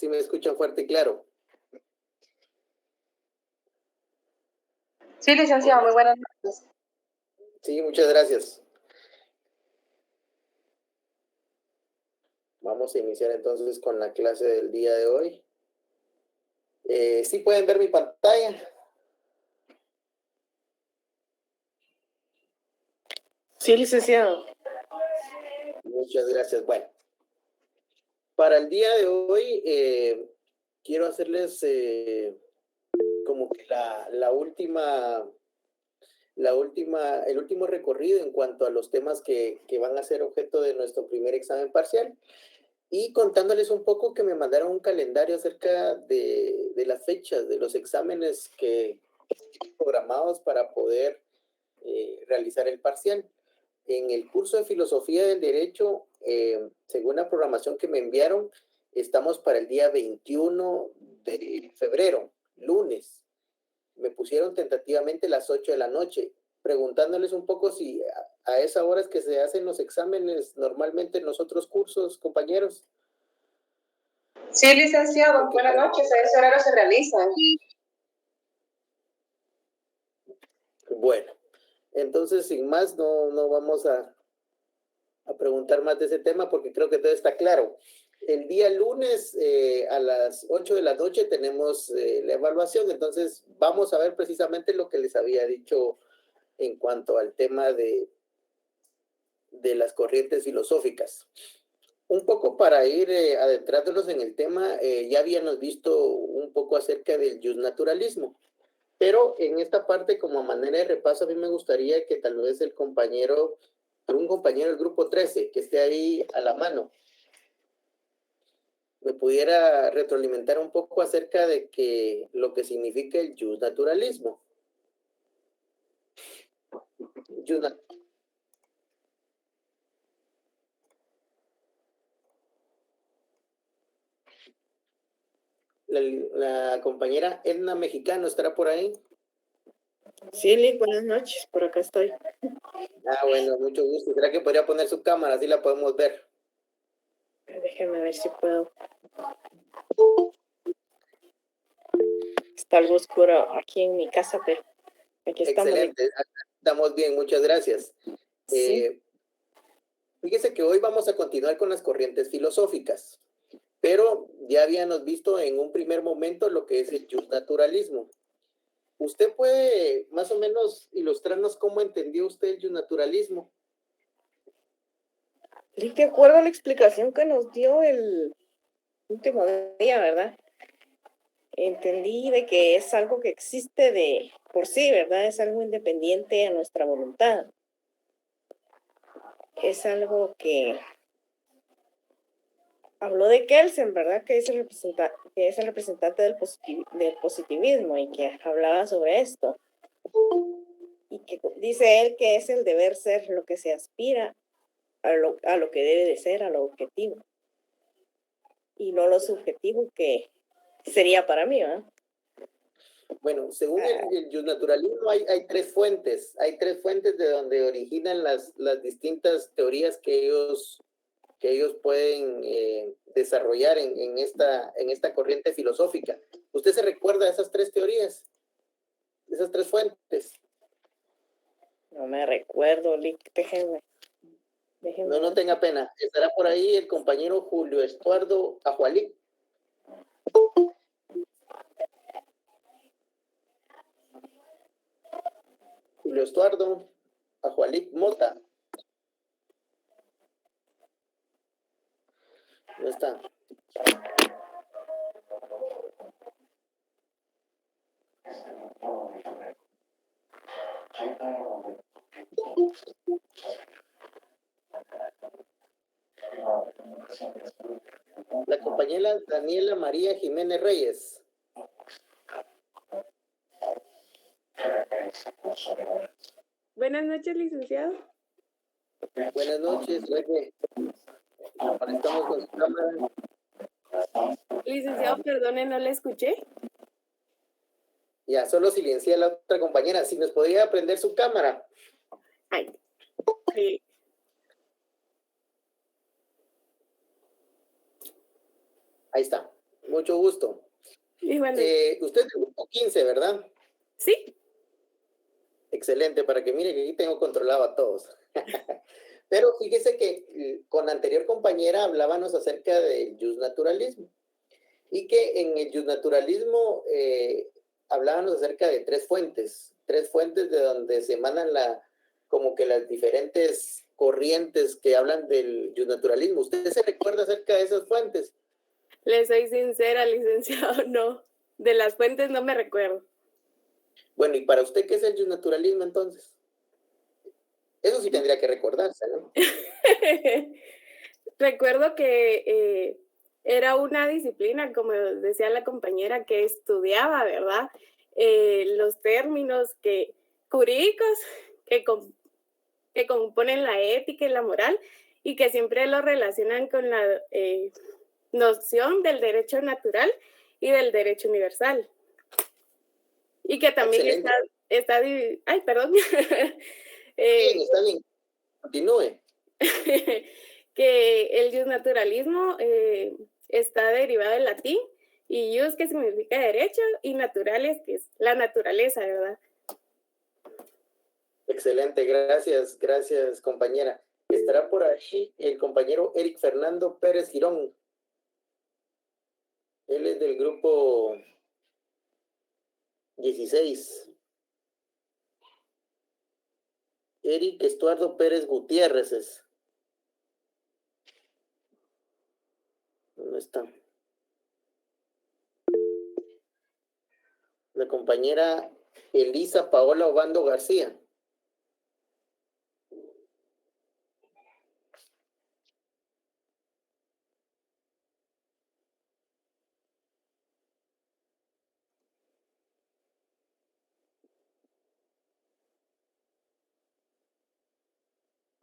si me escuchan fuerte y claro. Sí, licenciado, muy buenas noches. Sí, muchas gracias. Vamos a iniciar entonces con la clase del día de hoy. ¿Sí pueden ver mi pantalla? Sí, licenciado. Muchas gracias. Bueno, para el día de hoy quiero hacerles como que el último recorrido en cuanto a los temas que van a ser objeto de nuestro primer examen parcial. Y contándoles un poco que me mandaron un calendario acerca de las fechas de los exámenes que están programados para poder realizar el parcial. En el curso de Filosofía del Derecho, según la programación que me enviaron, estamos para el día 21 de febrero, lunes. Me pusieron tentativamente las 8 de la noche, preguntándoles un poco si a esa hora es que se hacen los exámenes normalmente en los otros cursos, compañeros. Sí, licenciado, buenas noches. A ese horario se realizan. Bueno, entonces sin más no vamos a preguntar más de ese tema porque creo que todo está claro. El día lunes a las 8 de la noche tenemos la evaluación, entonces vamos a ver precisamente lo que les había dicho en cuanto al tema de las corrientes filosóficas. Un poco para ir adentrándonos en el tema, ya habíamos visto un poco acerca del justnaturalismo, pero en esta parte, como a manera de repaso, a mí me gustaría que tal vez un compañero del grupo 13, que esté ahí a la mano, me pudiera retroalimentar un poco acerca de lo que significa el justnaturalismo. La compañera Edna Mexicano estará por ahí. Sí, Lick, buenas noches, por acá estoy. Bueno, mucho gusto. ¿Será que podría poner su cámara? Así la podemos ver. Déjeme ver si puedo. Está algo oscuro aquí en mi casa, pero aquí estamos. Excelente, estamos bien, muchas gracias. Sí. Fíjese que hoy vamos a continuar con las corrientes filosóficas, pero ya habíamos visto en un primer momento lo que es el justnaturalismo. ¿Usted puede más o menos ilustrarnos cómo entendió usted el justnaturalismo? Lick, de acuerdo a la explicación que nos dio el último día, ¿verdad? Entendí de que es algo que existe de por sí, ¿verdad? Es algo independiente a nuestra voluntad. Es algo que habló de Kelsen, ¿verdad? Que es el representante del positivismo y que hablaba sobre esto. Y que dice él que es el deber ser lo que se aspira a lo que debe de ser, a lo objetivo. Y no lo subjetivo que sería para mí, ¿verdad? Bueno, según el justnaturalismo hay tres fuentes. Hay tres fuentes de donde originan las distintas teorías que ellos pueden desarrollar en esta corriente filosófica. ¿Usted se recuerda de esas tres teorías? De esas tres fuentes. No me recuerdo, Lick, déjenme. No tenga pena. Estará por ahí el compañero Julio Estuardo Ajualí. Julio Estuardo Ajualí Mota. ¿Dónde está? La compañera Daniela María Jiménez Reyes. Buenas noches, licenciado. Buenas noches, estamos con su cámara. Licenciado, perdone, no le escuché. Ya, solo silencié a la otra compañera. Si nos podría prender su cámara. Ay. Sí. Ahí está. Mucho gusto. Igualmente. Usted es del grupo 15, ¿verdad? Sí, Excelente, para que mire que aquí tengo controlado a todos. Pero fíjese que con la anterior compañera hablábamos acerca del justnaturalismo y que en el justnaturalismo hablábamos acerca de tres fuentes de donde se emanan como que las diferentes corrientes que hablan del justnaturalismo. ¿Usted se recuerda acerca de esas fuentes? le soy sincera, licenciado, no. De las fuentes no me recuerdo. Bueno, ¿y para usted qué es el justnaturalismo entonces? Eso sí tendría que recordarse, ¿no? Recuerdo que era una disciplina, como decía la compañera, que estudiaba, ¿verdad? Los términos jurídicos que componen la ética y la moral y que siempre lo relacionan con la noción del derecho natural y del derecho universal. Y que también ay, perdón. Bien, está bien. Continúe. Que el justnaturalismo está derivado del latín y jus, que significa derecho, y naturales, que es la naturaleza, ¿verdad? Excelente, gracias compañera. Estará por ahí el compañero Eric Fernando Pérez Girón. Él es del grupo 16. Eric Estuardo Pérez Gutiérrez es. ¿Dónde está? La compañera Elisa Paola Obando García.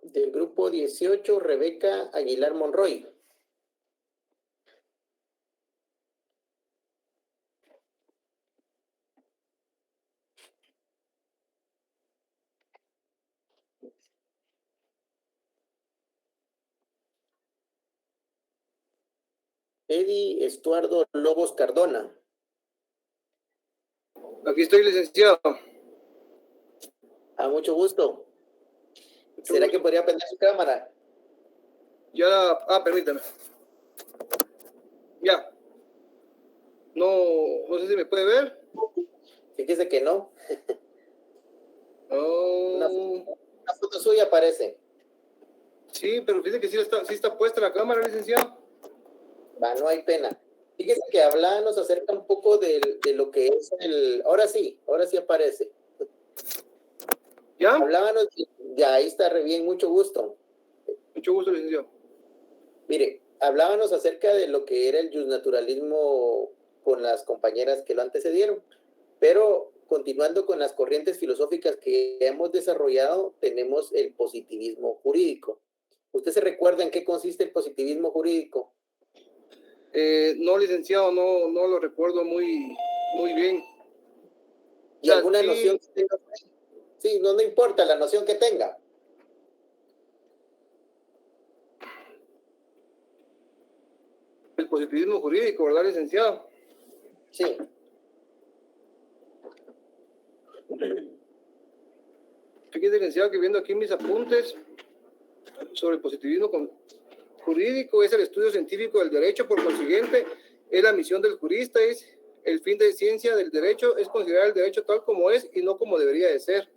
Del grupo 18, Rebeca Aguilar Monroy. Eddie Estuardo Lobos Cardona. Aquí estoy, licenciado. A mucho gusto. ¿Será que podría prender su cámara? Permítame. Ya. No sé si me puede ver. Fíjese que no. Oh, Una foto suya aparece. sí, pero fíjese que sí está puesta la cámara, licenciado. Va, no hay pena. Fíjese que hablábamos acerca un poco de lo que es ahora sí aparece. ¿Ya? Hablábamos, ya ahí está re bien, mucho gusto. Mucho gusto, licenciado. Mire, hablábamos acerca de lo que era el justnaturalismo con las compañeras que lo antecedieron, pero continuando con las corrientes filosóficas que hemos desarrollado, tenemos el positivismo jurídico. ¿Usted se recuerda en qué consiste el positivismo jurídico? No, licenciado, no lo recuerdo muy bien. ¿Y alguna noción que tenga? Sí, no importa la noción que tenga. El positivismo jurídico, ¿verdad, licenciado? Sí. Fíjese, licenciado, que viendo aquí mis apuntes sobre el positivismo jurídico, es el estudio científico del derecho, por consiguiente, es la misión del jurista, es el fin de ciencia del derecho, es considerar el derecho tal como es y no como debería de ser.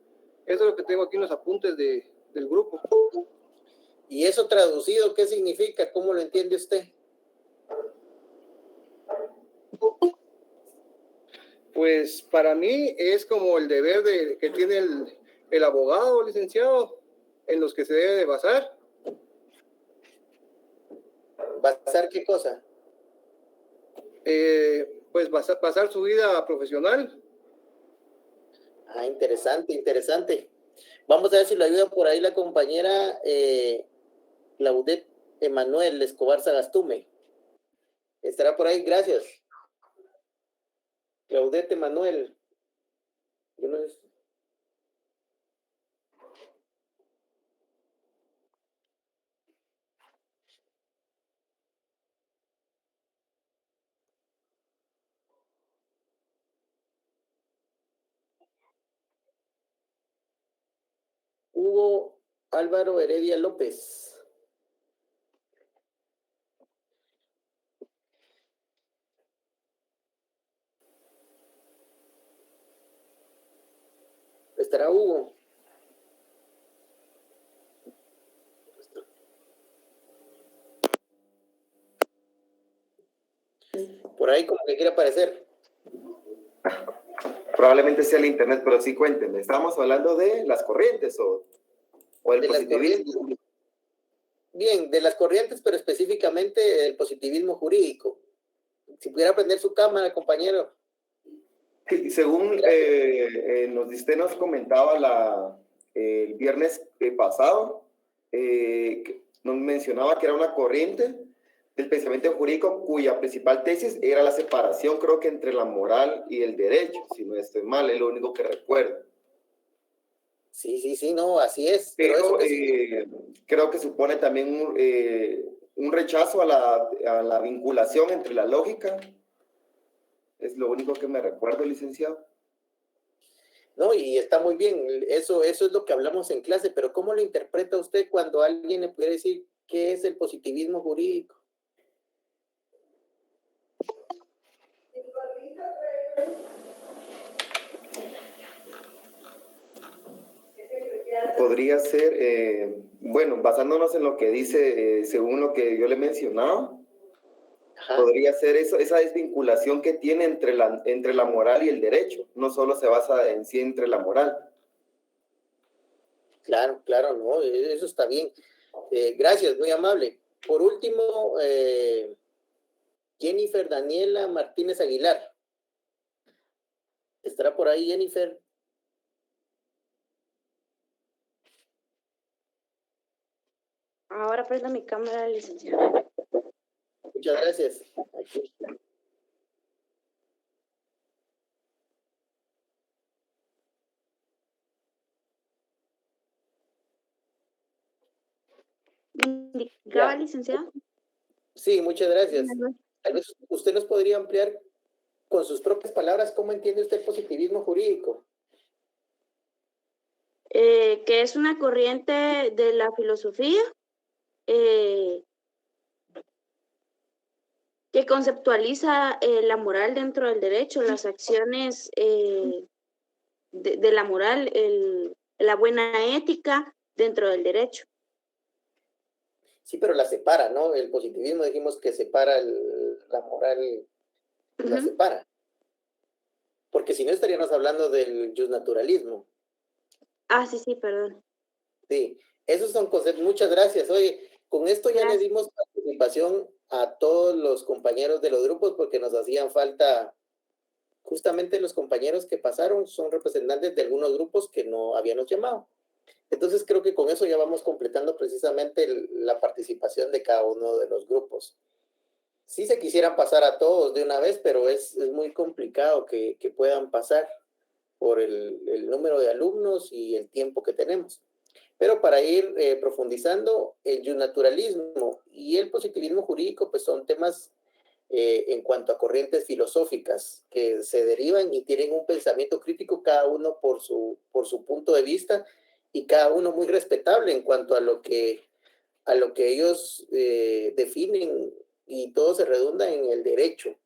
Eso es lo que tengo aquí en los apuntes del grupo. ¿Y eso traducido qué significa? ¿Cómo lo entiende usted? Pues para mí es como el deber que tiene el abogado, licenciado, en los que se debe de basar. ¿Basar qué cosa? Pues basar su vida profesional. Ah, interesante. Vamos a ver si lo ayuda por ahí la compañera Claudette Emanuel Escobar Sagastume. ¿Estará por ahí? Gracias. Claudette Emanuel. Yo no sé. Hugo Álvaro Heredia López. ¿Estará Hugo? Por ahí como que quiere aparecer. Probablemente sea el internet, pero sí cuéntenme. ¿Estábamos hablando de las corrientes o el De las positivismo? corrientes. Bien, de las corrientes, pero específicamente el positivismo jurídico. Si pudiera prender su cámara, compañero. Sí, según usted nos comentaba el viernes pasado, nos mencionaba que era una corriente del pensamiento jurídico cuya principal tesis era la separación, creo que entre la moral y el derecho, si no estoy mal, es lo único que recuerdo. Sí, no, así es. Pero creo que supone también un rechazo a la vinculación entre la lógica. Es lo único que me recuerdo, licenciado. No, y está muy bien. Eso es lo que hablamos en clase, pero ¿cómo lo interpreta usted cuando alguien le puede decir qué es el positivismo jurídico? Podría ser, bueno, basándonos en lo que dice, según lo que yo le mencionaba, Ajá. podría ser esa desvinculación que tiene entre la moral y el derecho. No solo se basa en sí entre la moral. Claro, no, eso está bien. Gracias, muy amable. Por último, Jennifer Daniela Martínez Aguilar. ¿Estará por ahí, Jennifer? Ahora prendo mi cámara, licenciado. Muchas gracias. Aquí. ¿Indicaba, licenciado? Sí, muchas gracias. Tal vez usted nos podría ampliar con sus propias palabras cómo entiende usted el positivismo jurídico. Que es una corriente de la filosofía que conceptualiza la moral dentro del derecho, las acciones de la moral, la buena ética dentro del derecho. Sí, pero la separa, ¿no? El positivismo dijimos que separa la moral, la separa. Porque si no estaríamos hablando del justnaturalismo. Ah, sí, perdón. Sí, esos son conceptos. Muchas gracias. Oye, con esto ya le dimos participación a todos los compañeros de los grupos porque nos hacían falta, justamente los compañeros que pasaron son representantes de algunos grupos que no habíamos llamado. Entonces creo que con eso ya vamos completando precisamente la participación de cada uno de los grupos. Sí se quisieran pasar a todos de una vez, pero es muy complicado que puedan pasar por el número de alumnos y el tiempo que tenemos. Pero para ir profundizando, el justnaturalismo y el positivismo jurídico pues son temas en cuanto a corrientes filosóficas que se derivan y tienen un pensamiento crítico cada uno por su punto de vista y cada uno muy respetable en cuanto a lo que ellos definen, y todo se redunda en el derecho,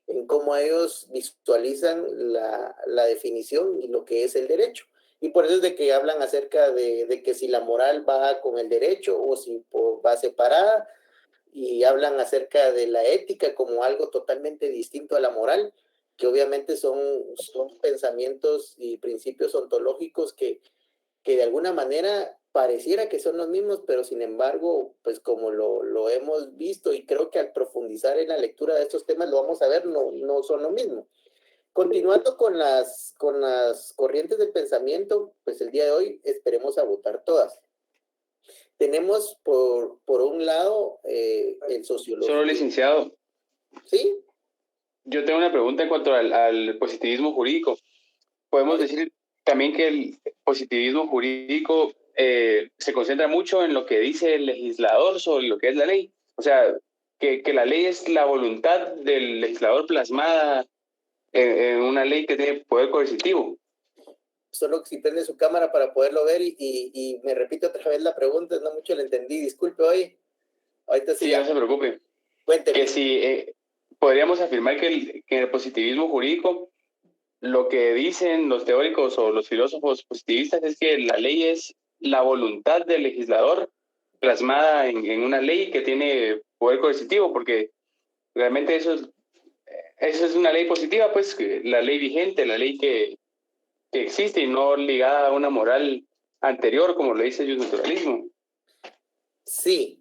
en cómo ellos visualizan la definición y lo que es el derecho. Y por eso es de que hablan acerca de que si la moral va con el derecho o si va separada, y hablan acerca de la ética como algo totalmente distinto a la moral, que obviamente son pensamientos y principios ontológicos que de alguna manera pareciera que son los mismos, pero sin embargo, pues como lo hemos visto y creo que al profundizar en la lectura de estos temas lo vamos a ver, no son lo mismo. Continuando con las corrientes del pensamiento, pues el día de hoy esperemos a votar todas. Tenemos por un lado el sociológico. Solo licenciado. ¿Sí? Yo tengo una pregunta en cuanto al positivismo jurídico. Podemos decir también que el positivismo jurídico se concentra mucho en lo que dice el legislador sobre lo que es la ley. O sea, que la ley es la voluntad del legislador plasmada en una ley que tiene poder coercitivo. Solo si prende su cámara para poderlo ver y me repito otra vez la pregunta, no mucho la entendí, disculpe hoy. Ahorita sí. Sí, no se preocupe. Cuénteme. Que si podríamos afirmar que en el positivismo jurídico lo que dicen los teóricos o los filósofos positivistas es que la ley es la voluntad del legislador plasmada en una ley que tiene poder coercitivo, porque realmente eso es una ley positiva, pues la ley vigente, la ley que existe y no ligada a una moral anterior, como lo dice el naturalismo. Sí,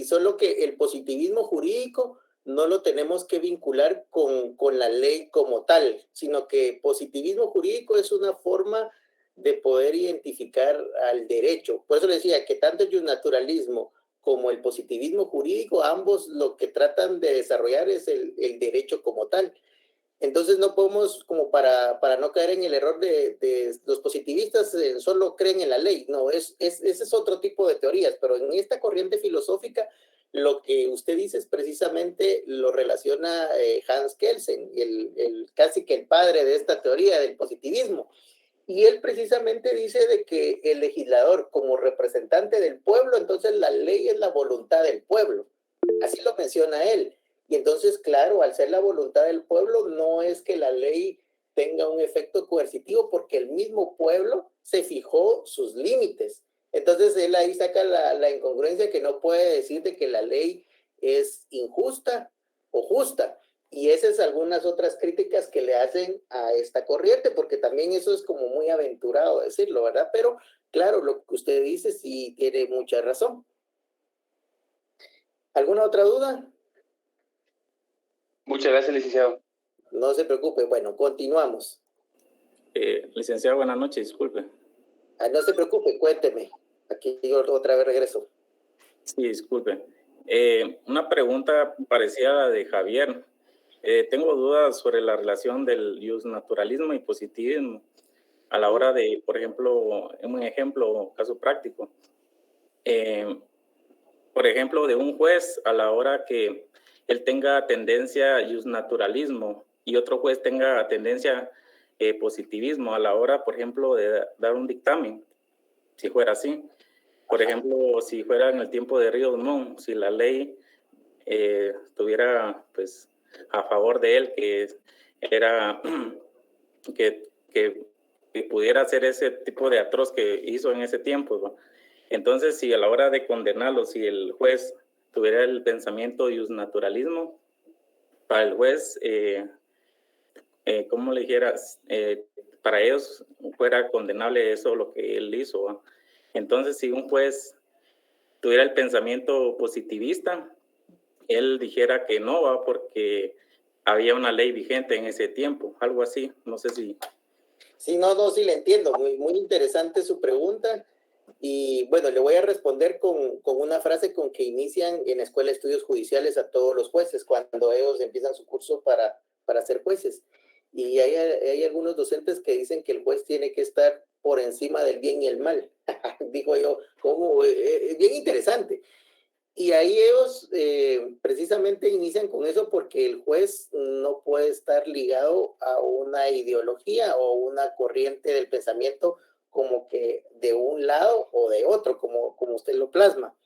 solo que el positivismo jurídico no lo tenemos que vincular con la ley como tal, sino que positivismo jurídico es una forma de poder identificar al derecho. Por eso le decía que tanto el naturalismo como el positivismo jurídico, ambos lo que tratan de desarrollar es el derecho como tal. Entonces no podemos, como para no caer en el error de los positivistas, solo creen en la ley. No, ese es otro tipo de teorías, pero en esta corriente filosófica lo que usted dice es precisamente lo relaciona Hans Kelsen, casi que el padre de esta teoría del positivismo. Y él precisamente dice de que el legislador como representante del pueblo, entonces la ley es la voluntad del pueblo. Así lo menciona él. Y entonces, claro, al ser la voluntad del pueblo, no es que la ley tenga un efecto coercitivo porque el mismo pueblo se fijó sus límites. Entonces, él ahí saca la incongruencia que no puede decir de que la ley es injusta o justa. Y esas es algunas otras críticas que le hacen a esta corriente, porque también eso es como muy aventurado decirlo, ¿verdad? Pero claro, lo que usted dice sí tiene mucha razón. ¿Alguna otra duda? Muchas gracias, licenciado. No se preocupe. Bueno, continuamos. Licenciado, buenas noches, disculpe. No se preocupe, cuénteme. Aquí yo otra vez regreso. Sí, disculpe. Una pregunta parecida a la de Javier. Tengo dudas sobre la relación del naturalismo y positivismo a la hora de, por ejemplo, un ejemplo, caso práctico. Por ejemplo, de un juez a la hora que él tenga tendencia naturalismo y otro juez tenga tendencia positivismo a la hora, por ejemplo, de dar un dictamen, si fuera así. Por ejemplo, si fuera en el tiempo de Río Dumont, si la ley estuviera pues a favor de él, que era que pudiera hacer ese tipo de atroz que hizo en ese tiempo, ¿no? Entonces, si a la hora de condenarlo, si el juez tuviera el pensamiento de naturalismo, para el juez, ¿cómo le dijeras? Para ellos fuera condenable eso, lo que él hizo, ¿no? Entonces, si un juez tuviera el pensamiento positivista, él dijera que no, ¿va? Porque había una ley vigente en ese tiempo, algo así, no sé si... Sí, sí le entiendo, muy interesante su pregunta. Y bueno, le voy a responder con una frase con que inician en la Escuela de Estudios Judiciales a todos los jueces cuando ellos empiezan su curso para ser jueces. Y hay algunos docentes que dicen que el juez tiene que estar por encima del bien y el mal. Digo yo, como bien interesante. Y ahí ellos precisamente inician con eso porque el juez no puede estar ligado a una ideología o una corriente del pensamiento como que de un lado o de otro, como usted lo plasma.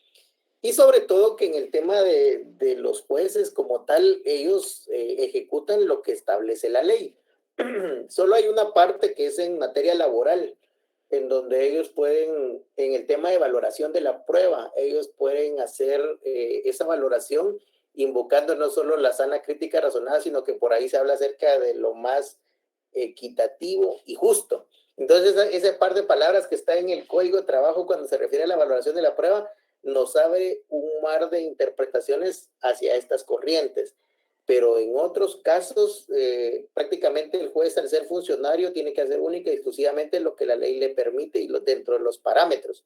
Y sobre todo que en el tema de los jueces como tal, ellos ejecutan lo que establece la ley. Solo hay una parte que es en materia laboral, en donde ellos pueden, en el tema de valoración de la prueba, ellos pueden hacer esa valoración invocando no solo la sana crítica razonada, sino que por ahí se habla acerca de lo más equitativo y justo. Entonces, ese par de palabras que está en el Código de Trabajo cuando se refiere a la valoración de la prueba, nos abre un mar de interpretaciones hacia estas corrientes. Pero en otros casos, prácticamente el juez, al ser funcionario, tiene que hacer única y exclusivamente lo que la ley le permite y dentro de los parámetros.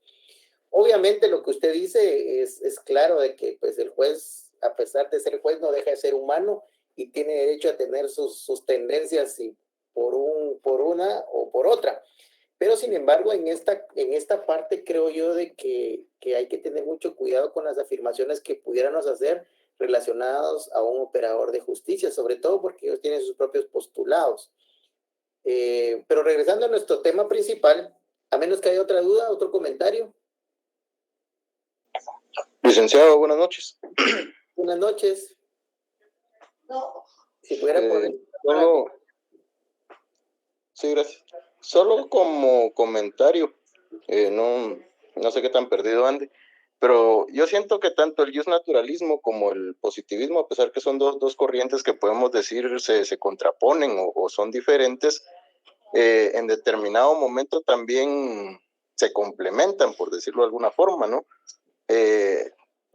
Obviamente, lo que usted dice es claro de que pues, el juez, a pesar de ser juez, no deja de ser humano y tiene derecho a tener sus tendencias y por una o por otra. Pero, sin embargo, en esta parte creo yo de que hay que tener mucho cuidado con las afirmaciones que pudiéramos hacer relacionados a un operador de justicia, sobre todo porque ellos tienen sus propios postulados. Pero regresando a nuestro tema principal, a menos que haya otra duda, otro comentario. Licenciado, buenas noches. Buenas noches. Si pudiera poner... Sí, gracias. Solo como comentario, no sé qué tan perdido ande, pero yo siento que tanto el justnaturalismo como el positivismo, a pesar que son dos corrientes que podemos decir se contraponen o son diferentes, en determinado momento también se complementan, por decirlo de alguna forma, ¿no?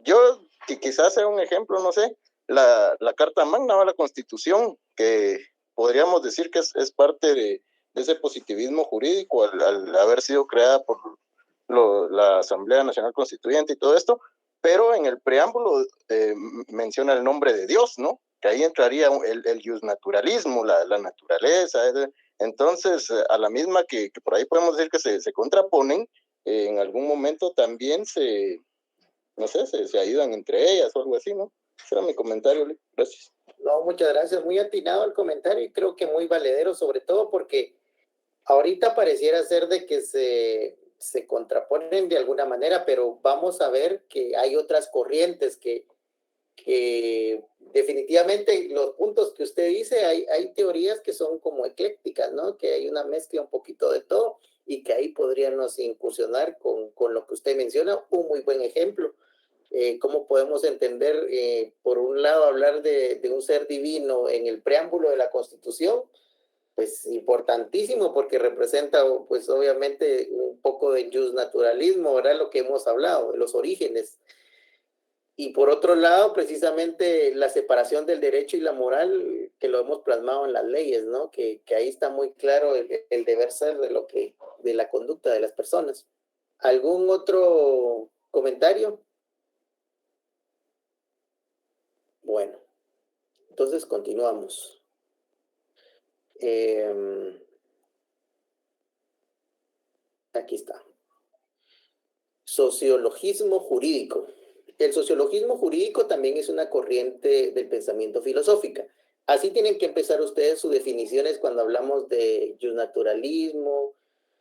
Yo, que quizás sea un ejemplo, no sé, la Carta Magna o la Constitución, que podríamos decir que es parte de ese positivismo jurídico al haber sido creada por la Asamblea Nacional Constituyente y todo esto, pero en el preámbulo menciona el nombre de Dios, ¿no? Que ahí entraría el justnaturalismo, la naturaleza. Entonces, a la misma que por ahí podemos decir que se contraponen, en algún momento también se ayudan entre ellas o algo así, ¿no? Ese era mi comentario, Lee. Gracias. No, muchas gracias. Muy atinado el comentario y creo que muy valedero, sobre todo porque ahorita pareciera ser de que se contraponen de alguna manera, pero vamos a ver que hay otras corrientes que definitivamente los puntos que usted dice, hay teorías que son como eclécticas, ¿no? Que hay una mezcla un poquito de todo y que ahí podríamos incursionar con lo que usted menciona. Un muy buen ejemplo. ¿Cómo podemos entender, por un lado, hablar de un ser divino en el preámbulo de la Constitución? Pues importantísimo porque representa, pues obviamente, un poco de justnaturalismo, ¿verdad? Lo que hemos hablado, de los orígenes. Y por otro lado, precisamente la separación del derecho y la moral, que lo hemos plasmado en las leyes, ¿no? Que ahí está muy claro el deber ser de la conducta de las personas. ¿Algún otro comentario? Bueno, entonces continuamos. Aquí está. Sociologismo jurídico. El sociologismo jurídico también es una corriente del pensamiento filosófica. Así tienen que empezar ustedes sus definiciones cuando hablamos de justnaturalismo,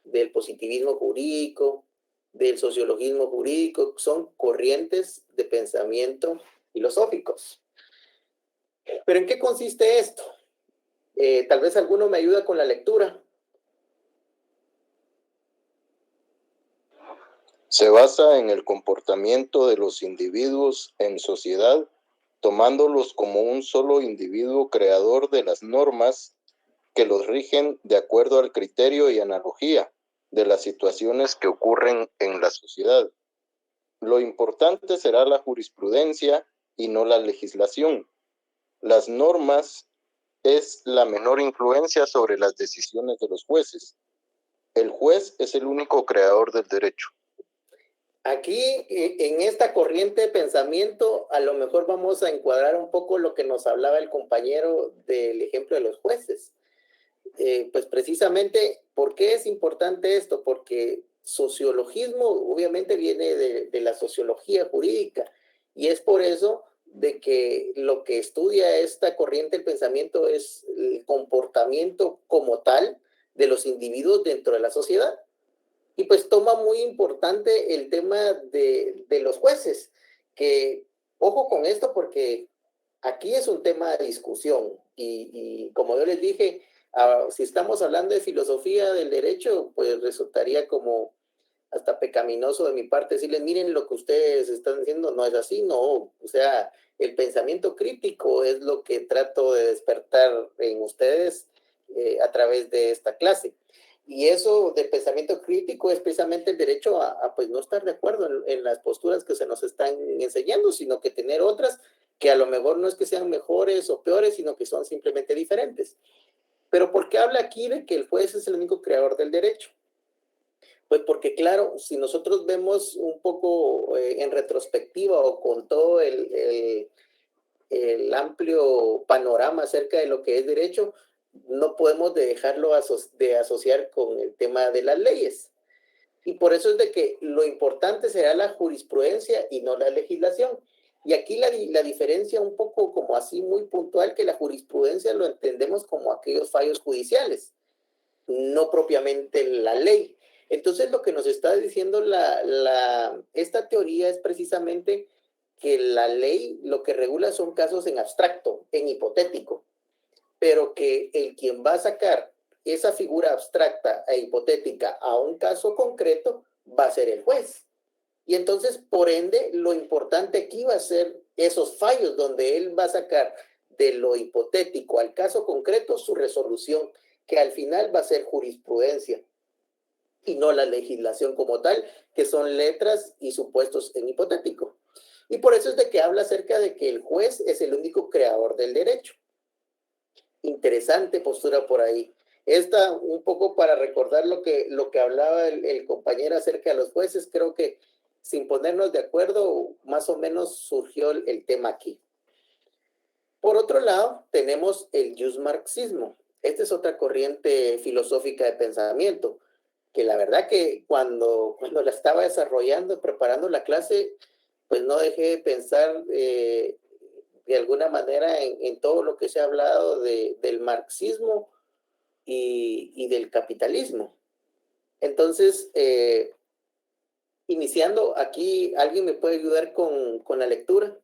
del positivismo jurídico, del sociologismo jurídico. Son corrientes de pensamiento filosóficos. ¿Pero en qué consiste esto? Tal vez alguno me ayuda con la lectura. Se basa en el comportamiento de los individuos en sociedad, tomándolos como un solo individuo creador de las normas que los rigen de acuerdo al criterio y analogía de las situaciones que ocurren en la sociedad. Lo importante será la jurisprudencia y no la legislación. Las normas es la menor influencia sobre las decisiones de los jueces. El juez es el único creador del derecho. Aquí, en esta corriente de pensamiento, a lo mejor vamos a encuadrar un poco lo que nos hablaba el compañero del ejemplo de los jueces. Pues precisamente, ¿por qué es importante esto? Porque sociologismo obviamente viene de la sociología jurídica y es por eso de que lo que estudia esta corriente del pensamiento es el comportamiento como tal de los individuos dentro de la sociedad. Y pues toma muy importante el tema de los jueces, que ojo con esto porque aquí es un tema de discusión y como yo les dije, si estamos hablando de filosofía del derecho, pues resultaría como hasta pecaminoso de mi parte decirles, miren lo que ustedes están diciendo, no es así, no, o sea, el pensamiento crítico es lo que trato de despertar en ustedes a través de esta clase. Y eso del pensamiento crítico es precisamente el derecho a pues no estar de acuerdo en las posturas que se nos están enseñando, sino que tener otras que a lo mejor no es que sean mejores o peores, sino que son simplemente diferentes. Pero ¿por qué habla aquí de que el juez es el único creador del derecho? Pues porque, claro, si nosotros vemos un poco en retrospectiva o con todo el amplio panorama acerca de lo que es derecho, no podemos dejarlo de asociar con el tema de las leyes. Y por eso es de que lo importante será la jurisprudencia y no la legislación. Y aquí la diferencia un poco como así muy puntual, que la jurisprudencia lo entendemos como aquellos fallos judiciales. no propiamente la ley. Entonces, lo que nos está diciendo esta teoría es precisamente que la ley lo que regula son casos en abstracto, en hipotético, pero que quien va a sacar esa figura abstracta e hipotética a un caso concreto va a ser el juez. Y entonces, por ende, lo importante aquí va a ser esos fallos donde él va a sacar de lo hipotético al caso concreto su resolución, que al final va a ser jurisprudencia y no la legislación como tal, que son letras y supuestos en hipotético. Y por eso es de que habla acerca de que el juez es el único creador del derecho. Interesante postura por ahí. Esta, un poco para recordar lo que hablaba el compañero acerca de los jueces, creo que sin ponernos de acuerdo, más o menos surgió el tema aquí. Por otro lado, tenemos el justmarxismo. Esta es otra corriente filosófica de pensamiento, que la verdad que cuando la estaba desarrollando, preparando la clase, pues no dejé de pensar de alguna manera en todo lo que se ha hablado del marxismo y del capitalismo. Entonces, iniciando aquí, ¿alguien me puede ayudar con la lectura?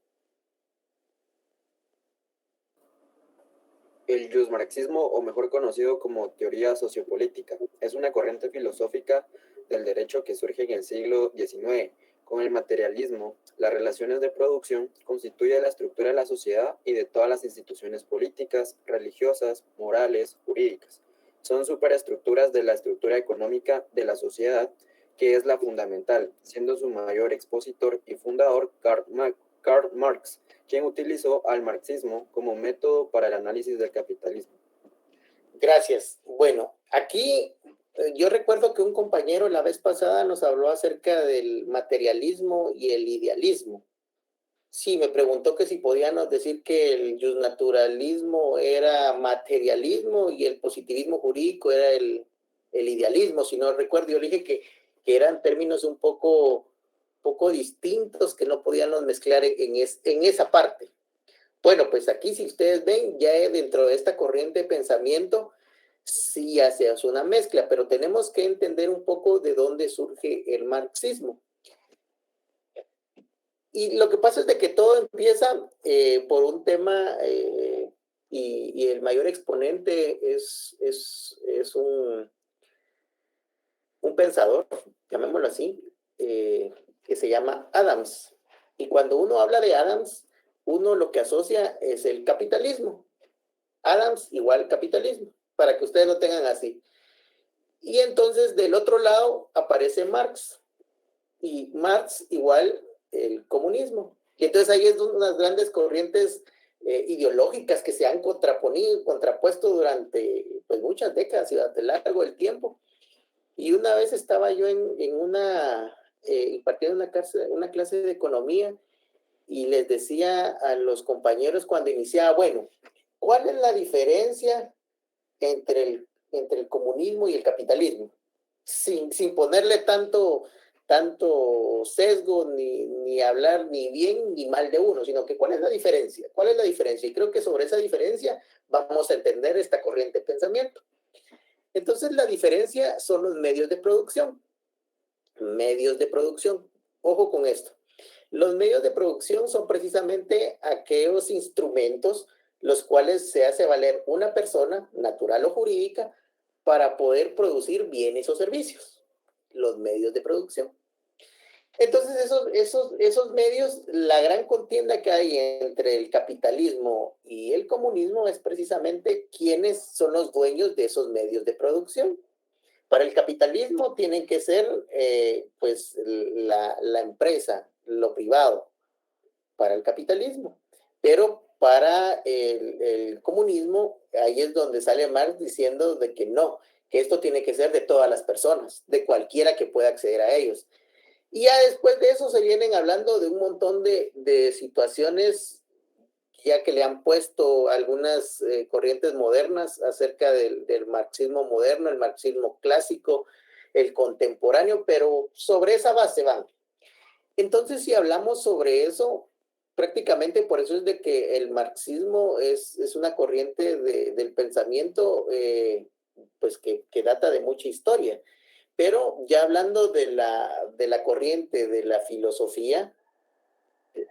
El justmarxismo, o mejor conocido como teoría sociopolítica, es una corriente filosófica del derecho que surge en el siglo XIX. Con el materialismo, las relaciones de producción constituyen la estructura de la sociedad y de todas las instituciones políticas, religiosas, morales, jurídicas. Son superestructuras de la estructura económica de la sociedad, que es la fundamental, siendo su mayor expositor y fundador Karl Marx, quien utilizó al marxismo como método para el análisis del capitalismo. Gracias. Bueno, aquí yo recuerdo que un compañero la vez pasada nos habló acerca del materialismo y el idealismo. Sí, me preguntó que si podíamos decir que el justnaturalismo era materialismo y el positivismo jurídico era el idealismo. Si no recuerdo, yo le dije que eran términos un poco distintos, que no podíamos mezclar en esa parte. Bueno, pues aquí si ustedes ven, ya dentro de esta corriente de pensamiento, sí hace una mezcla, pero tenemos que entender un poco de dónde surge el marxismo. Y lo que pasa es de que todo empieza por un tema y el mayor exponente es un pensador, llamémoslo así, que se llama Adams. Y cuando uno habla de Adams, uno lo que asocia es el capitalismo. Adams igual capitalismo, para que ustedes lo tengan así. Y entonces del otro lado aparece Marx. Y Marx igual el comunismo. Y entonces ahí es unas grandes corrientes ideológicas que se han contrapuesto durante pues, muchas décadas y durante largo el tiempo. Y una vez estaba yo impartiendo una clase de economía y les decía a los compañeros cuando iniciaba, bueno, ¿cuál es la diferencia entre el comunismo y el capitalismo? Sin ponerle tanto sesgo ni hablar ni bien ni mal de uno, sino que ¿cuál es la diferencia? ¿Cuál es la diferencia? Y creo que sobre esa diferencia vamos a entender esta corriente de pensamiento. Entonces, la diferencia son los medios de producción. Medios de producción. Ojo con esto. Los medios de producción son precisamente aquellos instrumentos los cuales se hace valer una persona, natural o jurídica, para poder producir bienes o servicios. Los medios de producción. Entonces, esos medios, la gran contienda que hay entre el capitalismo y el comunismo es precisamente quiénes son los dueños de esos medios de producción. Para el capitalismo tienen que ser pues la empresa, lo privado, para el capitalismo. Pero para el comunismo, ahí es donde sale Marx diciendo de que no, que esto tiene que ser de todas las personas, de cualquiera que pueda acceder a ellos. Y ya después de eso se vienen hablando de un montón de situaciones, ya que le han puesto algunas corrientes modernas acerca del marxismo moderno, el marxismo clásico, el contemporáneo, pero sobre esa base van. Entonces, si hablamos sobre eso, prácticamente por eso es de que el marxismo es una corriente del pensamiento pues que data de mucha historia. Pero ya hablando de la corriente de la filosofía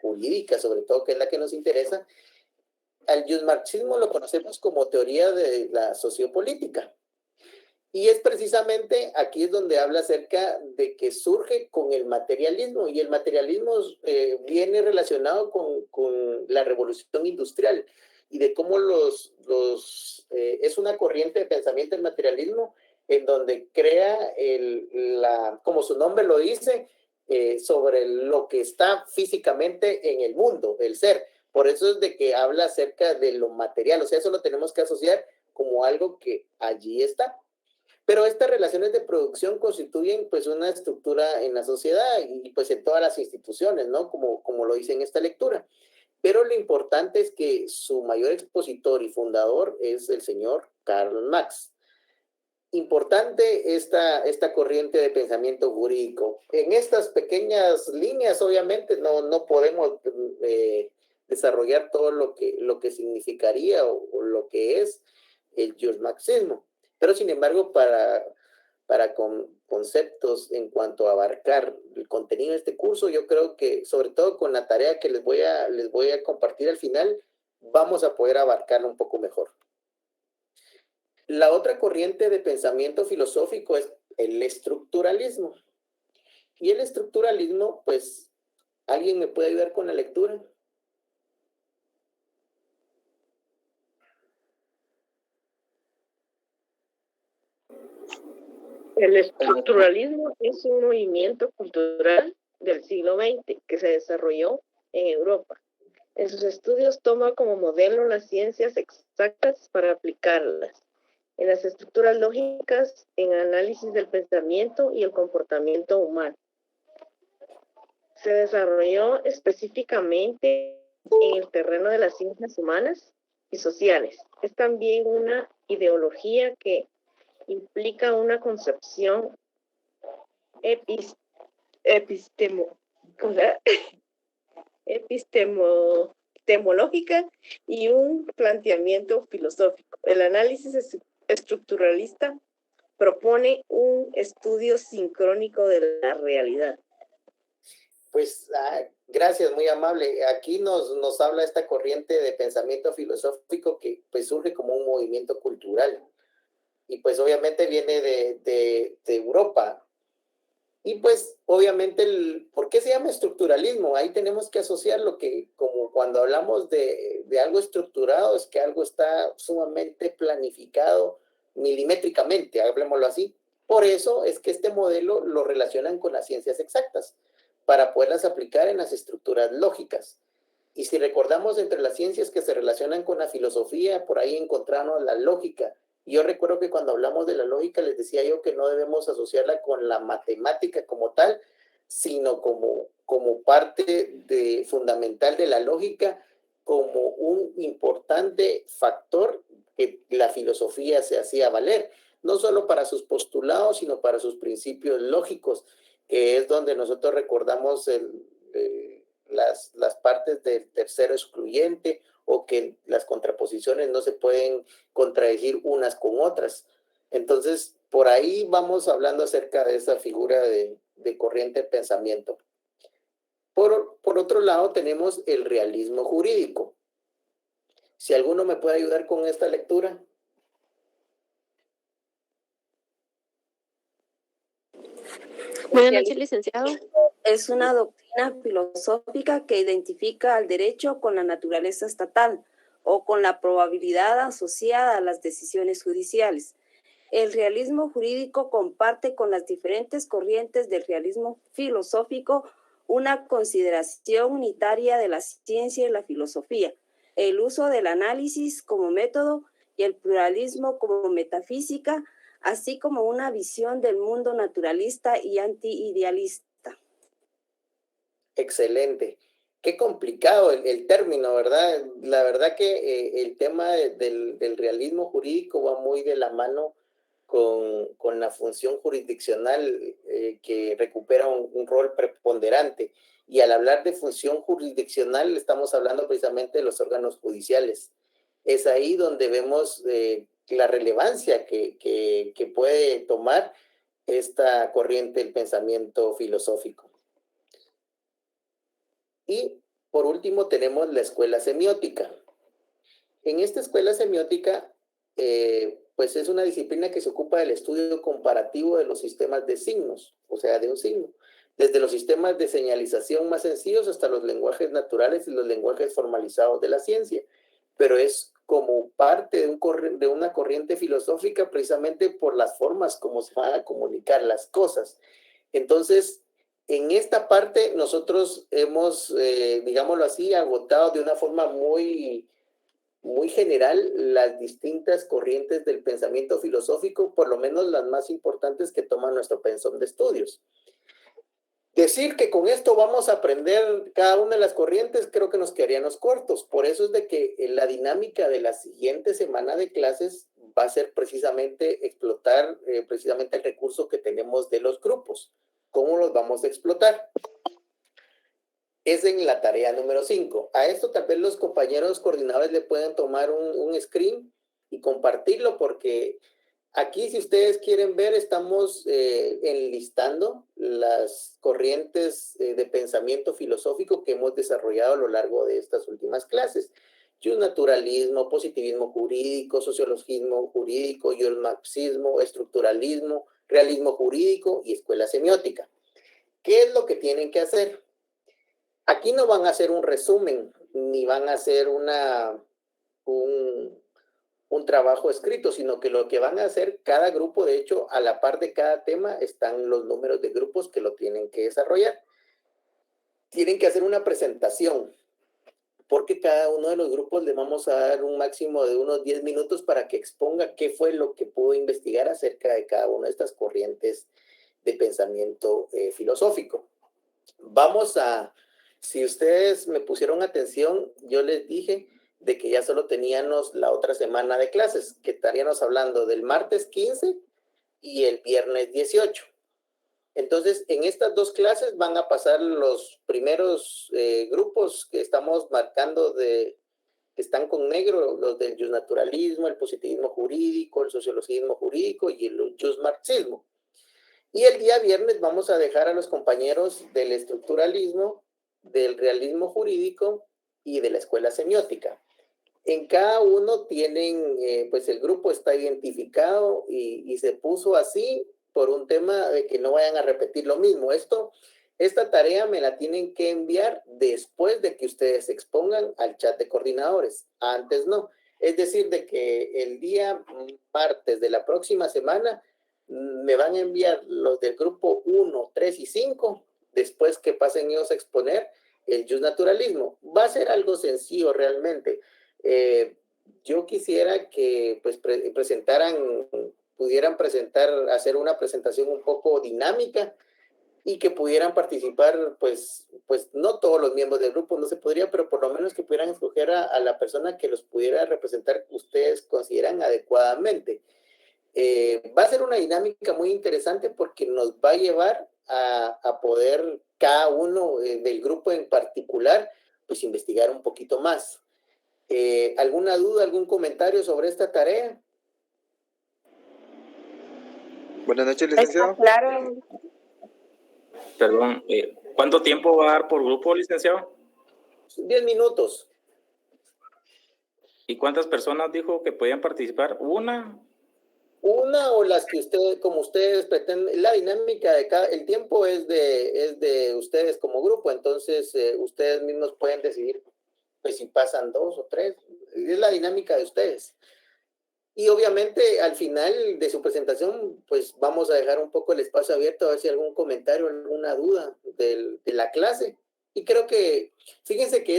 jurídica, sobre todo, que es la que nos interesa, al marxismo lo conocemos como teoría de la sociopolítica. Y es precisamente aquí es donde habla acerca de que surge con el materialismo, y el materialismo viene relacionado con la revolución industrial, y de cómo es una corriente de pensamiento del materialismo en donde crea, como su nombre lo dice, sobre lo que está físicamente en el mundo, el ser. Por eso es de que habla acerca de lo material, o sea, eso lo tenemos que asociar como algo que allí está. Pero estas relaciones de producción constituyen pues una estructura en la sociedad y pues en todas las instituciones, ¿no? Como lo dice en esta lectura. Pero lo importante es que su mayor expositor y fundador es el señor Karl Marx. Importante esta corriente de pensamiento jurídico. En estas pequeñas líneas, obviamente, no podemos desarrollar todo lo que significaría o lo que es el marxismo. Pero, sin embargo, para conceptos en cuanto a abarcar el contenido de este curso, yo creo que, sobre todo con la tarea que les voy a compartir al final, vamos a poder abarcarlo un poco mejor. La otra corriente de pensamiento filosófico es el estructuralismo. Y el estructuralismo, pues, ¿alguien me puede ayudar con la lectura? El estructuralismo es un movimiento cultural del siglo XX que se desarrolló en Europa. En sus estudios toma como modelo las ciencias exactas para aplicarlas en las estructuras lógicas, en análisis del pensamiento y el comportamiento humano. Se desarrolló específicamente en el terreno de las ciencias humanas y sociales. Es también una ideología que implica una concepción epistemológica y un planteamiento filosófico. El análisis estructuralista propone un estudio sincrónico de la realidad. Pues gracias, muy amable. Aquí nos habla esta corriente de pensamiento filosófico que pues surge como un movimiento cultural. Y pues obviamente viene de Europa. Y pues obviamente, ¿por qué se llama estructuralismo? Ahí tenemos que asociar lo que, como cuando hablamos de algo estructurado, es que algo está sumamente planificado milimétricamente, hablemoslo así. Por eso es que este modelo lo relacionan con las ciencias exactas, para poderlas aplicar en las estructuras lógicas. Y si recordamos, entre las ciencias que se relacionan con la filosofía, por ahí encontramos la lógica. Yo recuerdo que cuando hablamos de la lógica les decía yo que no debemos asociarla con la matemática como tal, sino como parte fundamental de la lógica, como un importante factor que la filosofía se hacía valer, no solo para sus postulados, sino para sus principios lógicos, que es donde nosotros recordamos las partes del tercero excluyente, o que las contraposiciones no se pueden contradecir unas con otras. Entonces, por ahí vamos hablando acerca de esa figura de corriente de pensamiento. Por otro lado, tenemos el realismo jurídico. Si alguno me puede ayudar con esta lectura. Buenas noches, licenciado. Es una doctrina filosófica que identifica al derecho con la naturaleza estatal o con la probabilidad asociada a las decisiones judiciales. El realismo jurídico comparte con las diferentes corrientes del realismo filosófico una consideración unitaria de la ciencia y la filosofía, el uso del análisis como método y el pluralismo como metafísica, así como una visión del mundo naturalista y anti-idealista. Excelente. Qué complicado el término, ¿verdad? La verdad que el tema del realismo jurídico va muy de la mano con la función jurisdiccional que recupera un rol preponderante. Y al hablar de función jurisdiccional estamos hablando precisamente de los órganos judiciales. Es ahí donde vemos la relevancia que puede tomar esta corriente del pensamiento filosófico. Y por último tenemos la escuela semiótica. En esta escuela semiótica, pues es una disciplina que se ocupa del estudio comparativo de los sistemas de signos, o sea, de un signo, desde los sistemas de señalización más sencillos hasta los lenguajes naturales y los lenguajes formalizados de la ciencia, pero es como parte de una corriente filosófica precisamente por las formas como se van a comunicar las cosas. Entonces, en esta parte nosotros hemos, digámoslo así, agotado de una forma muy general las distintas corrientes del pensamiento filosófico, por lo menos las más importantes que toma nuestro pensum de estudios. Decir que con esto vamos a aprender cada una de las corrientes, creo que nos quedaríamos cortos. Por eso es de que la dinámica de la siguiente semana de clases va a ser precisamente explotar precisamente el recurso que tenemos de los grupos. ¿Cómo los vamos a explotar? Es en la tarea número 5. A esto tal vez los compañeros coordinadores le pueden tomar un screen y compartirlo, porque aquí, si ustedes quieren ver, estamos enlistando las corrientes de pensamiento filosófico que hemos desarrollado a lo largo de estas últimas clases. Naturalismo, positivismo jurídico, sociologismo jurídico, marxismo, estructuralismo, realismo jurídico y escuela semiótica. ¿Qué es lo que tienen que hacer? Aquí no van a hacer un resumen, ni van a hacer un trabajo escrito, sino que lo que van a hacer cada grupo, de hecho, a la par de cada tema están los números de grupos que lo tienen que desarrollar. Tienen que hacer una presentación, porque cada uno de los grupos le vamos a dar un máximo de unos 10 minutos para que exponga qué fue lo que pudo investigar acerca de cada una de estas corrientes de pensamiento filosófico. Vamos a, si ustedes me pusieron atención, yo les dije de que ya solo teníamos la otra semana de clases, que estaríamos hablando del martes 15 y el viernes 18. Entonces, en estas dos clases van a pasar los primeros grupos que estamos marcando que están con negro, los del justnaturalismo, el positivismo jurídico, el sociologismo jurídico y el justmarxismo. Y el día viernes vamos a dejar a los compañeros del estructuralismo, del realismo jurídico y de la escuela semiótica. En cada uno tienen, pues el grupo está identificado y se puso así por un tema de que no vayan a repetir lo mismo. Esta tarea me la tienen que enviar después de que ustedes se expongan al chat de coordinadores. Antes no. Es decir, de que el día martes de la próxima semana me van a enviar los del grupo 1, 3 y 5, después que pasen ellos a exponer el justnaturalismo. Va a ser algo sencillo realmente. Yo quisiera que pues pudieran hacer una presentación un poco dinámica y que pudieran participar, pues no todos los miembros del grupo, no se podría, pero por lo menos que pudieran escoger a la persona que los pudiera representar que ustedes consideran adecuadamente. Va a ser una dinámica muy interesante porque nos va a llevar a poder cada uno del grupo en particular, pues investigar un poquito más. ¿Alguna duda, algún comentario sobre esta tarea? Buenas noches, licenciado. Claro. Perdón, ¿cuánto tiempo va a dar por grupo, licenciado? 10 minutos. ¿Y cuántas personas dijo que podían participar? ¿Una o las que como ustedes pretenden? La dinámica de el tiempo es de ustedes como grupo, entonces ustedes mismos pueden decidir pues si pasan 2 o 3, es la dinámica de ustedes. Y obviamente al final de su presentación, pues vamos a dejar un poco el espacio abierto a ver si hay algún comentario, alguna duda de la clase. Y creo que, fíjense que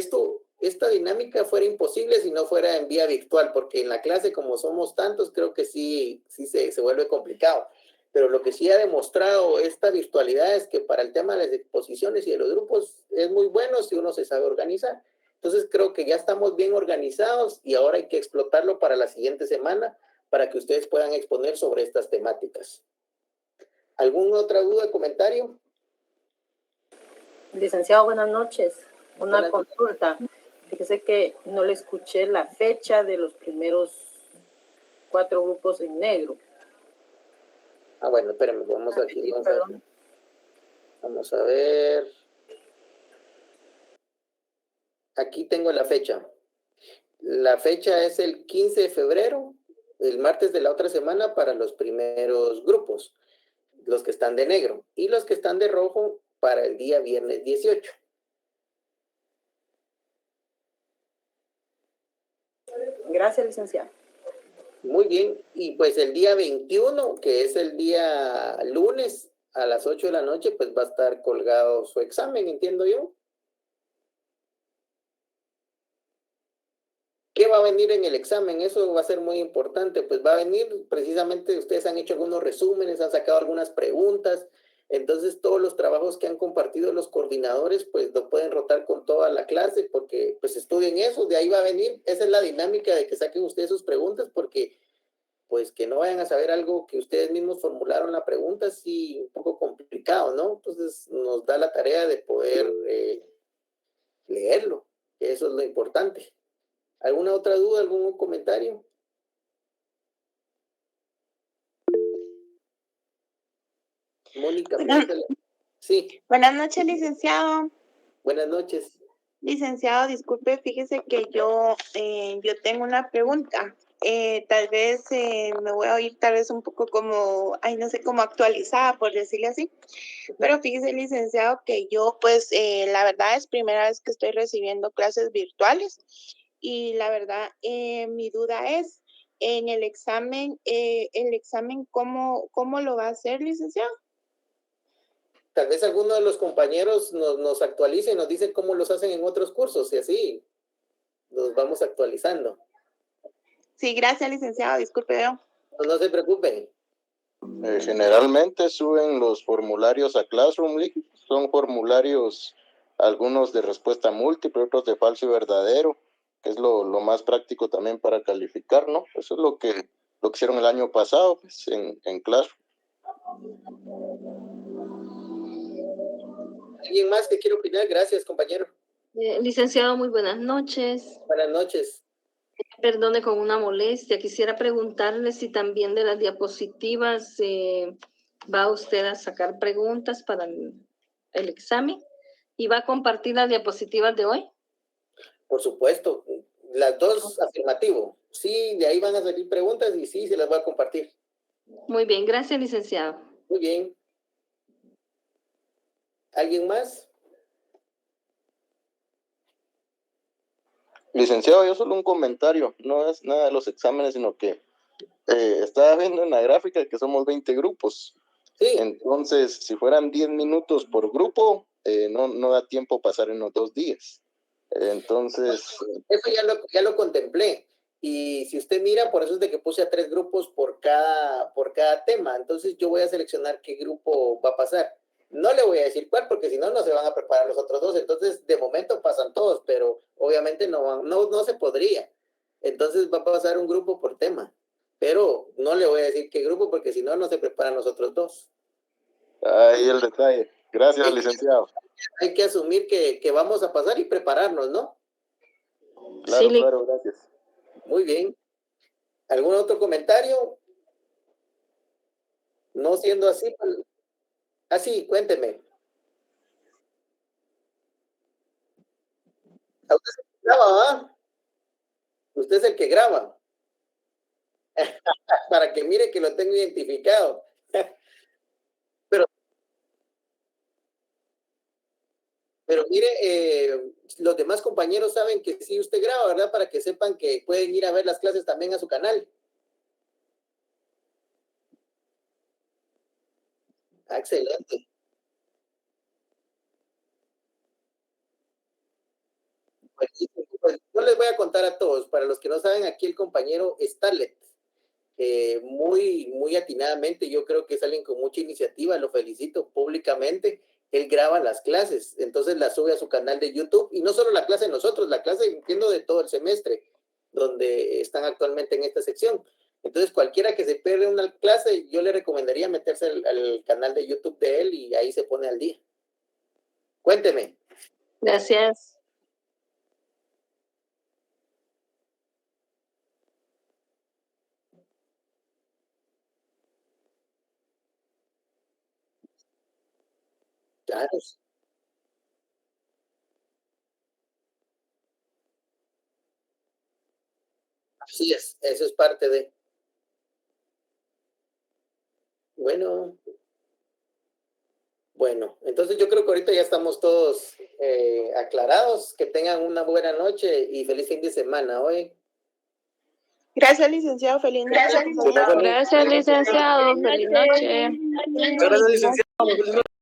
esta dinámica fuera imposible si no fuera en vía virtual, porque en la clase, como somos tantos, creo que sí se vuelve complicado. Pero lo que sí ha demostrado esta virtualidad es que para el tema de las exposiciones y de los grupos es muy bueno si uno se sabe organizar. Entonces creo que ya estamos bien organizados y ahora hay que explotarlo para la siguiente semana para que ustedes puedan exponer sobre estas temáticas. ¿Alguna otra duda, comentario? Licenciado, buenas noches. Una consulta. Fíjese que no le escuché la fecha de los primeros 4 grupos en negro. Ah, bueno, espérame, vamos aquí. Vamos a ver. Aquí tengo la fecha. La fecha es el 15 de febrero, el martes de la otra semana para los primeros grupos, los que están de negro, y los que están de rojo para el día viernes 18. Gracias, licenciado. Muy bien, y pues el día 21, que es el día lunes a las 8 de la noche, pues va a estar colgado su examen, entiendo yo. ¿Qué va a venir en el examen? Eso va a ser muy importante. Pues va a venir, precisamente, ustedes han hecho algunos resúmenes, han sacado algunas preguntas. Entonces, todos los trabajos que han compartido los coordinadores, pues lo pueden rotar con toda la clase, porque pues estudien eso. De ahí va a venir, esa es la dinámica de que saquen ustedes sus preguntas, porque pues que no vayan a saber algo que ustedes mismos formularon la pregunta, sí, un poco complicado, ¿no? Entonces, nos da la tarea de poder leerlo, que eso es lo importante. ¿Alguna otra duda, algún comentario? Mónica. Sí. Buenas noches, licenciado. Buenas noches. Licenciado, disculpe, fíjese que yo tengo una pregunta. Tal vez me voy a oír tal vez un poco como, no sé, como actualizada, por decirle así. Pero fíjese, licenciado, que yo pues la verdad es primera vez que estoy recibiendo clases virtuales. Y la verdad, mi duda es, en el examen, ¿cómo lo va a hacer, licenciado? Tal vez alguno de los compañeros nos actualice y nos dice cómo los hacen en otros cursos y así nos vamos actualizando. Sí, gracias, licenciado. Disculpe. No se preocupen. Generalmente suben los formularios a Classroom League. Son formularios, algunos de respuesta múltiple, otros de falso y verdadero, que es lo más práctico también para calificar, ¿no? Eso es lo que hicieron el año pasado, pues, en Classroom. ¿Alguien más que quiere opinar? Gracias, compañero. Licenciado, muy buenas noches. Buenas noches. Perdone con una molestia. Quisiera preguntarle si también de las diapositivas va usted a sacar preguntas para el examen y va a compartir las diapositivas de hoy. Por supuesto. Las dos afirmativo. Sí, de ahí van a salir preguntas y sí, se las voy a compartir. Muy bien, gracias, licenciado. Muy bien. ¿Alguien más? Licenciado, yo solo un comentario, no es nada de los exámenes, sino que estaba viendo en la gráfica que somos 20 grupos. Sí. Entonces, si fueran 10 minutos por grupo, no da tiempo pasar en los 2 días. Entonces... Eso ya lo contemplé. Y si usted mira, por eso es de que puse a 3 grupos por cada tema. Entonces yo voy a seleccionar qué grupo va a pasar. No le voy a decir cuál, porque si no, no se van a preparar los otros 2. Entonces, de momento pasan todos, pero obviamente no se podría. Entonces va a pasar un grupo por tema. Pero no le voy a decir qué grupo, porque si no, no se preparan los otros 2. Ahí el detalle. Gracias, licenciado. Hay que asumir que vamos a pasar y prepararnos, ¿no? Claro, sí, claro, gracias. Muy bien. ¿Algún otro comentario? No siendo así, pues... Así, cuénteme. ¿A usted es el que graba, ¿va? Usted es el que graba. Para que mire que lo tengo identificado. Pero mire, los demás compañeros saben que sí usted graba, ¿verdad? Para que sepan que pueden ir a ver las clases también a su canal. Ah, excelente. Pues, yo les voy a contar a todos. Para los que no saben, aquí el compañero Starlet, muy atinadamente, yo creo que es alguien con mucha iniciativa, lo felicito públicamente. Él graba las clases, entonces las sube a su canal de YouTube, y no solo la clase de nosotros, la clase, entiendo, de todo el semestre, donde están actualmente en esta sección. Entonces, cualquiera que se pierde una clase, yo le recomendaría meterse al canal de YouTube de él, y ahí se pone al día. Cuénteme. Gracias. Claro. Así es, eso es parte de. Bueno, entonces yo creo que ahorita ya estamos todos aclarados. Que tengan una buena noche y feliz fin de semana hoy. Gracias, licenciado. Feliz noche. Gracias, licenciado. Feliz noche. Gracias, licenciado.